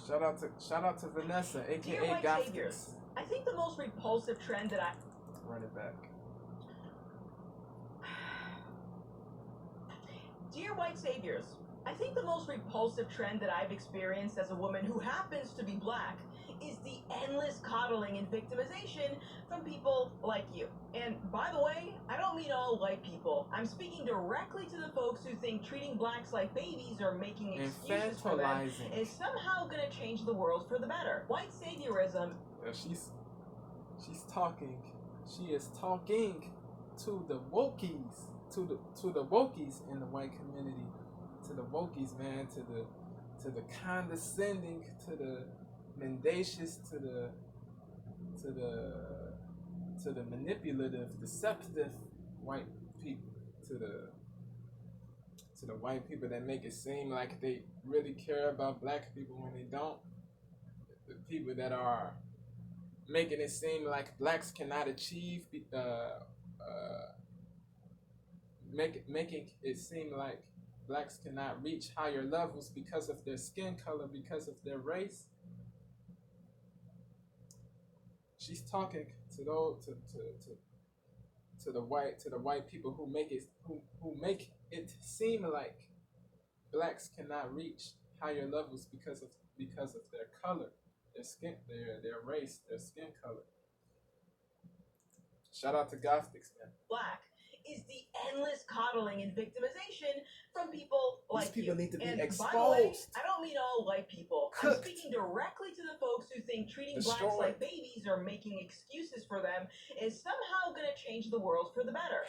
Shout out to Vanessa, Dear aka white Gothix. saviors, I think the most repulsive trend that I Run it back. Dear white saviors, I think the most repulsive trend that I've experienced as a woman who happens to be black is the endless coddling and victimization from people like you. And by the way, I don't mean all white people. I'm speaking directly to the folks who think treating blacks like babies or making excuses for them is somehow going to change the world for the better. White saviorism. She's talking. She is talking to the wokies, to the wokies in the white community, to the wokies, man, to the condescending, to the mendacious, to the manipulative, deceptive white people, to the white people that make it seem like they really care about black people when they don't. The people that are making it seem like blacks cannot achieve, making it seem like blacks cannot reach higher levels because of their skin color, because of their race. She's talking to those to the white people who make it seem like blacks cannot reach higher levels because of their color, their skin, their race, their skin color. Shout out to Gothix, man. Black is the endless coddling and victimization from people like These people you. need to be And exposed. by the way, I don't mean all white people. Cooked. I'm speaking directly to the folks who think treating Destroyed. blacks like babies or making excuses for them is somehow going to change the world for the better.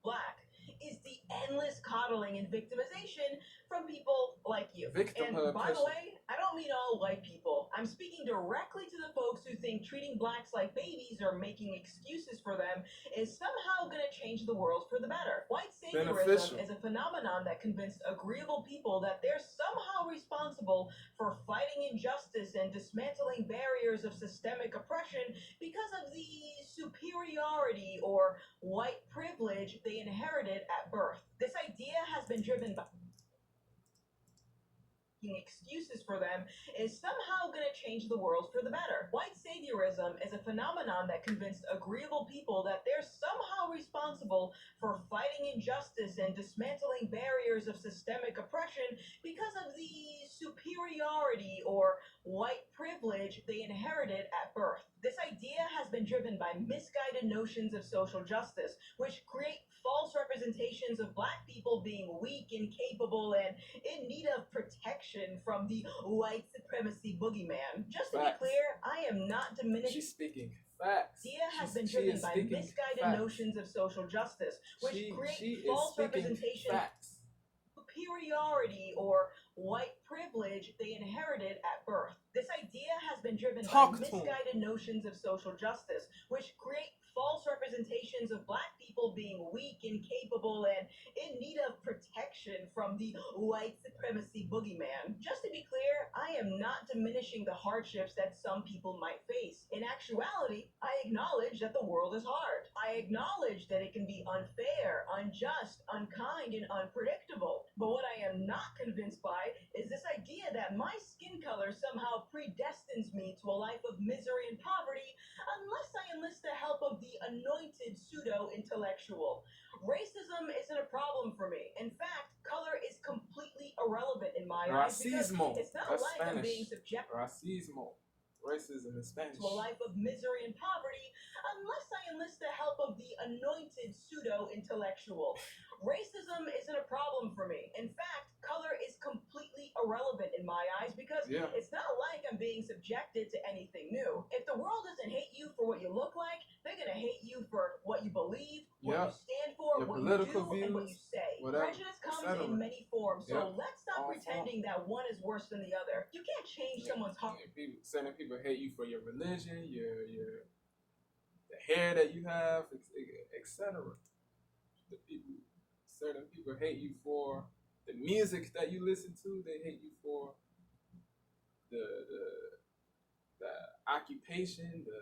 Black is the endless coddling and victimization from people like you. And by the way, I don't mean all white people. I'm speaking directly to the folks who think treating blacks like babies or making excuses for them is somehow going to change the world for the better. White saviorism is a phenomenon that convinced agreeable people that they're somehow responsible for fighting injustice and dismantling barriers of systemic oppression because of the superiority or white privilege they inherited at birth. This idea has been driven by excuses for them is somehow going to change the world for the better. White saviorism is a phenomenon that convinced agreeable people that they're somehow responsible for fighting injustice and dismantling barriers of systemic oppression because of the superiority or white privilege they inherited at birth. This idea has been driven by misguided notions of social justice, which create false representations of black people being weak, incapable, and in need of protection from the white supremacy boogeyman. Just to be clear, I am not diminishing. She's speaking facts. Idea has been driven by misguided notions of social justice, which create false representations of superiority or white privilege they inherited at birth. This idea has been driven by misguided notions of social justice, which create false representations of black people being weak, incapable, and in need of protection from the white supremacy boogeyman. Just to be clear, I am not diminishing the hardships that some people might face. In actuality, I acknowledge that the world is hard. I acknowledge that it can be unfair, unjust, unkind, and unpredictable. But what I am not convinced by is this idea that my skin color somehow predestines me to a life of misery and poverty unless I enlist the help of the anointed pseudo-intellectual. Racism isn't a problem for me. In fact, color is completely irrelevant in my eyes because it's not like I'm being subjected Racism is Spanish. To a life of misery and poverty unless I enlist the help of the anointed pseudo-intellectual. Racism isn't a problem for me. In fact, color is completely irrelevant in my eyes because it's not like I'm being subjected to anything new. If the world doesn't hate you for what you look like, they're going to hate you for what you believe, what you stand for, what you do, views, and what you say. Prejudice comes in many forms, so let's stop pretending that one is worse than the other. You can't change someone's heart. Certain people hate you for your religion, the hair that you have, etc. Certain people hate you for the music that you listen to. They hate you for the occupation, the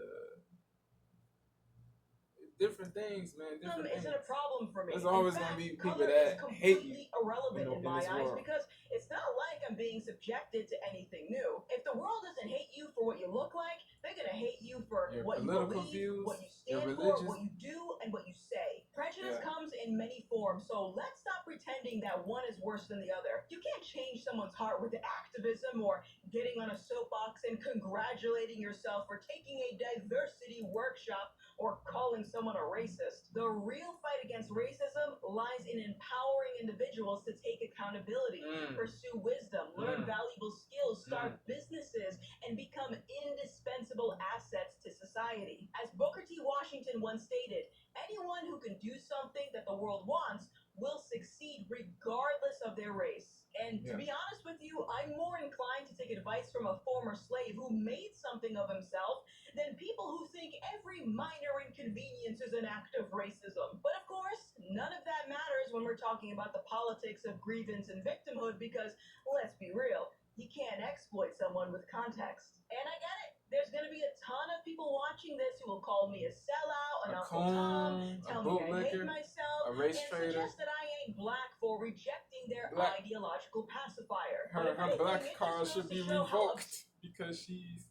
different things, man. Isn't a problem for me. There's always going to be people that hate you irrelevant in my eyes because it's not like I'm being subjected to anything new. If the world doesn't hate you for what you look like, they're going to hate you for your what you believe, views, what you stand for, what you do, and what you say. Prejudice comes in many forms, so let's stop pretending that one is worse than the other. You can't change someone's heart with activism or getting on a soapbox and congratulating yourself for taking a diversity workshop or calling someone a racist. The real fight against racism lies in empowering individuals to take accountability, pursue wisdom, learn valuable skills, start businesses, and become indispensable assets to society. As Booker T. Washington once stated, anyone who can do something that the world wants will succeed regardless of their race. And to be honest with you, I'm more inclined to take advice from a former slave who made something of himself than people who think every minor inconvenience is an act of racism. But of course, none of that matters when we're talking about the politics of grievance and victimhood because, let's be real, you can't exploit someone with context. And I get it. There's going to be a ton of people watching this who will call me a sellout, an Uncle Tom, tell me I hate myself, and suggest that I ain't black for rejecting their ideological pacifier. Her black card should be revoked because she's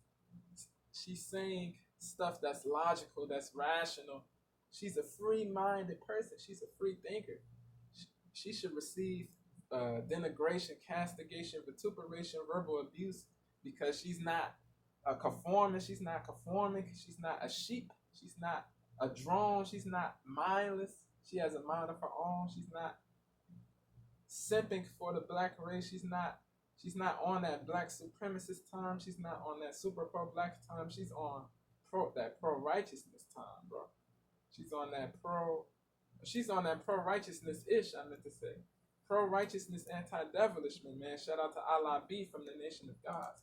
saying stuff that's logical, that's rational. She's a free-minded person. She's a free thinker. She should receive denigration, castigation, vituperation, verbal abuse because she's not a conformist. She's not conforming. She's not a sheep. She's not a drone. She's not mindless. She has a mind of her own. She's not simping for the black race. She's not on that black supremacist time. She's not on that super pro-black time. She's on that pro-righteousness time, bro. She's on that pro-righteousness-ish, I meant to say. Pro-righteousness, anti-devilishment, man. Shout out to Allah B from the Nation of God.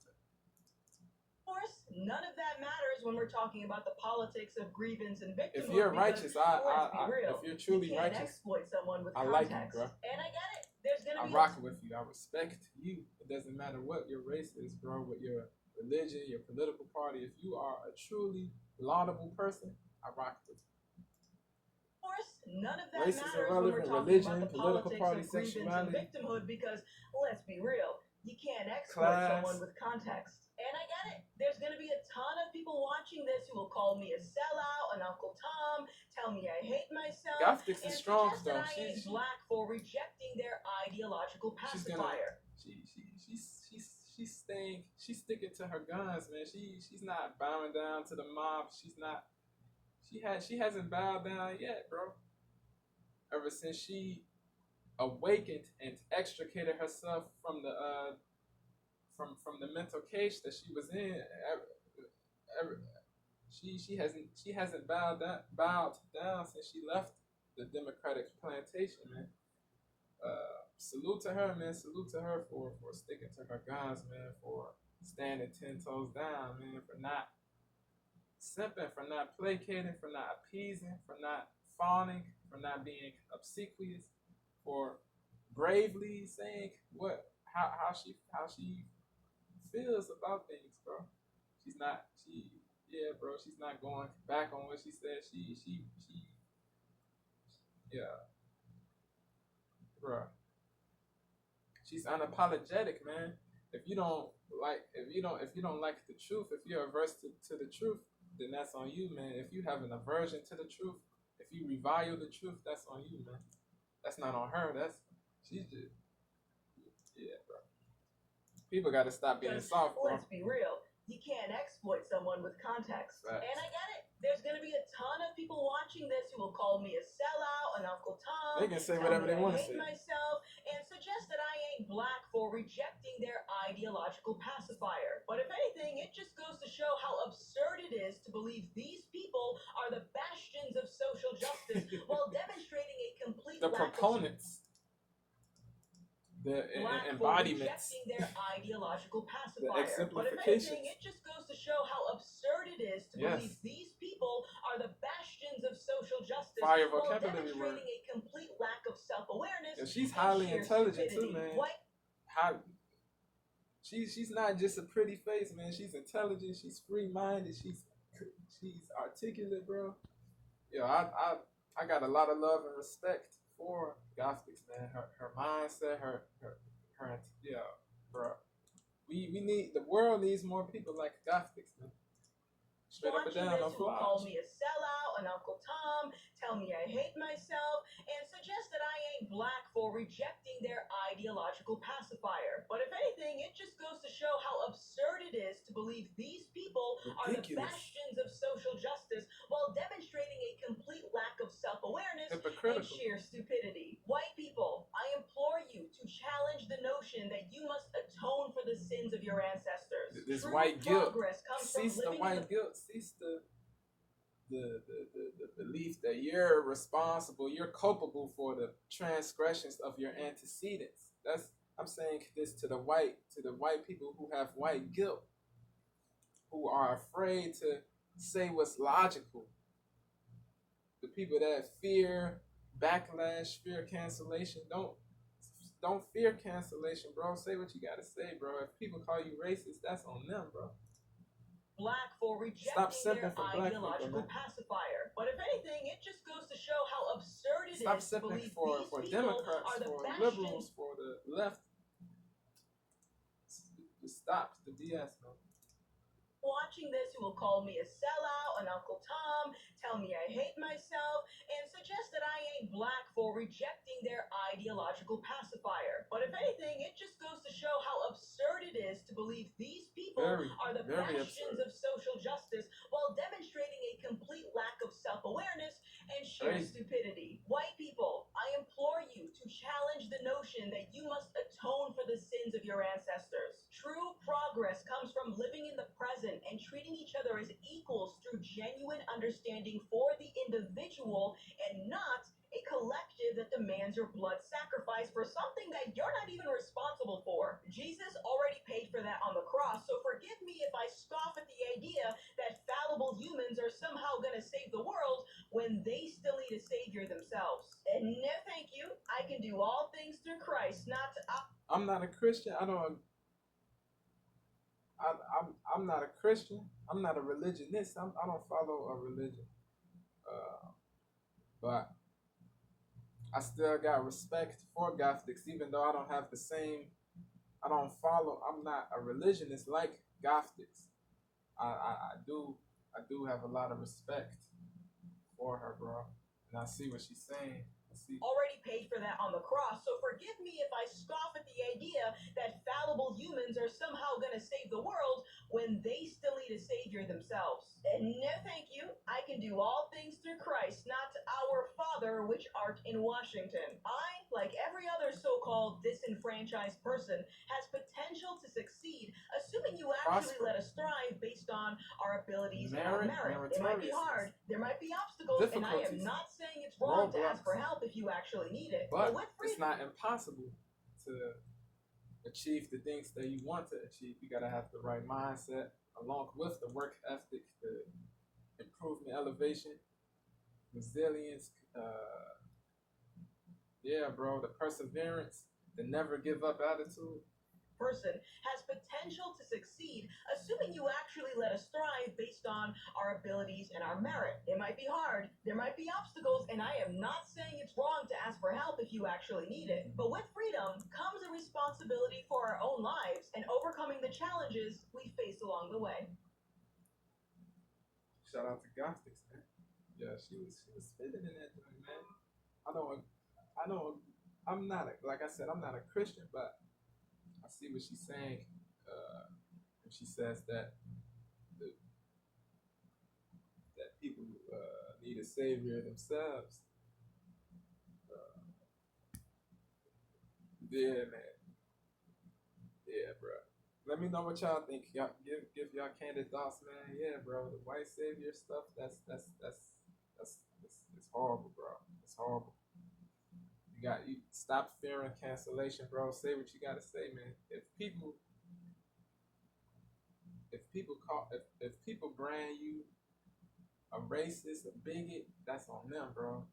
Of course, none of that matters when we're talking about the politics of grievance and victimhood. If you're righteous, if you're truly righteous, exploit someone with I context. like you, bro. And I get it. There's gonna be rock with you. I respect you. It doesn't matter what your race is, bro, what your religion, your political party. If you are a truly laudable person, I rock with you. Of course, none of that race matters is irrelevant. when we're Religion, talking about the political politics party, of grievance sexuality, and victimhood because, let's be real, you can't exploit someone with context. And I get it. There's going to be a ton of people watching this who will call me a sellout, an Uncle Tom, tell me I hate myself, and suggest that I ain't black for rejecting their ideological pacifier. She's sticking to her guns, man. She's not bowing down to the mob. She hasn't bowed down yet, bro. Ever since she awakened and extricated herself from the from the mental cage that she was in, she hasn't bowed down since she left the Democratic plantation, man. Salute to her, man. Salute to her for sticking to her guns, man. For standing 10 toes down, man. For not simping, for not placating, for not appeasing, for not fawning, for not being obsequious, for bravely saying how she feels about things, bro. She's not going back on what she said. Bro. She's unapologetic, man. If you don't like the truth, if you're averse to the truth, then that's on you, man. If you have an aversion to the truth, if you revile the truth, that's on you, man. That's not on her. She's just, bro. People got to stop being soft, bro. Let's be real. You can't exploit someone with context. Facts. And I get it. There's going to be a ton of people watching this who will call me a sellout, an Uncle Tom. They can say whatever they want to say. Myself, and suggest that I ain't black for rejecting their ideological pacifier. But if anything, it just goes to show how absurd it is to believe these people are the bastions of social justice while demonstrating a complete the proponents. The embodiments, their ideological pacifier. The exemplifications. But if anything, it just goes to show how absurd it is to believe these people are the bastions of social justice while demonstrating a complete lack of self-awareness. Yeah, she's highly intelligent too, man. She's not just a pretty face, man. She's intelligent. She's free-minded. She's articulate, bro. Yo, I got a lot of love and respect for Gothics, man. Her mindset, her bro. We need, the world needs more people like Gothics, man. Straight up and down, no flaws. Call me a sellout, an Uncle Tom, tell me I hate myself, and suggest that I ain't black for rejecting their ideological pacifier. But if anything, it just goes to show how absurd it is to believe these people are the bastions of social justice while demonstrating a complete lack of self-awareness and sheer stupidity. White people, I implore you to challenge the notion that you must atone for the sins of your ancestors. This white guilt. Cease the white guilt. Cease the belief that you're responsible, you're culpable for the transgressions of your antecedents. That's, I'm saying this to the white people who have white guilt, who are afraid to say what's logical. The people that fear backlash, fear cancellation, don't fear cancellation, bro. Say what you gotta say, bro. If people call you racist, that's on them, bro. Black for rejecting their ideological pacifier. But if anything, it just goes to show how absurd it is to believe for these Democrats, are the for liberals, for the left. Just stop the BS, man. Watching this who will call me a sellout, an Uncle Tom, tell me I hate myself, and suggest that I ain't black for rejecting their ideological pacifier. But if anything, it just goes to show how absurd it is to believe these people are the bastions of social justice while demonstrating a complete lack of self-awareness and sheer stupidity. White people, I implore you to challenge the notion that you must atone for the sins of your ancestors. True progress comes from living in the present and treating each other as equals through genuine understanding for the individual and not a collective that demands your blood sacrifice for something that you're not even responsible for. Jesus already paid for that on the cross, so forgive me if I scoff at the idea that fallible humans are somehow going to save the world when they still need a savior themselves. And no thank you, I can do all things through Christ, not I'm not a Christian. I'm not a Christian. I'm not a religionist. I don't follow a religion. But I still got respect for Gothics, even though I don't have the same. I don't follow. I'm not a religionist like Gothics. I do have a lot of respect for her, bro. And I see what she's saying. Already paid for that on the cross, so forgive me if I scoff at the idea that fallible humans are somehow going to save the world when they still need a savior themselves. And no thank you, I can do all things through Christ, not our Father which art in Washington. I, like every other so-called disenfranchised person, has potential to succeed, assuming you actually let us thrive based on our abilities and our merit. It might be hard, there might be obstacles, and I am not saying it's wrong to ask for help if you actually need it. But it's not impossible to achieve the things that you want to achieve. You gotta have the right mindset along with the work ethic, the improvement, elevation, resilience, yeah, bro, the perseverance, the never give up attitude. Person has potential to succeed, assuming you actually let us thrive based on our abilities and our merit. It might be hard, there might be obstacles, and I am not saying it's wrong to ask for help if you actually need it. But with freedom comes a responsibility for our own lives and overcoming the challenges we face along the way. Shout out to Gothics, man. Yeah, she was spitting in that joint, man. I'm not like I said, I'm not a Christian, but I see what she's saying when she says that that people need a savior themselves. Yeah, man. Yeah, bro. Let me know what y'all think. Y'all give y'all candid thoughts, man. Yeah, bro. The white savior stuff. That's it's horrible, bro. It's horrible. You stop fearing cancellation, bro. Say what you gotta say, man. If people brand you a racist, a bigot, that's on them, bro.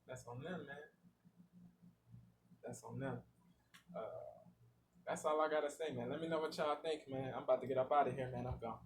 That's on them, man. That's on them. That's all I gotta say, man. Let me know what y'all think, man. I'm about to get up out of here, man. I'm gone.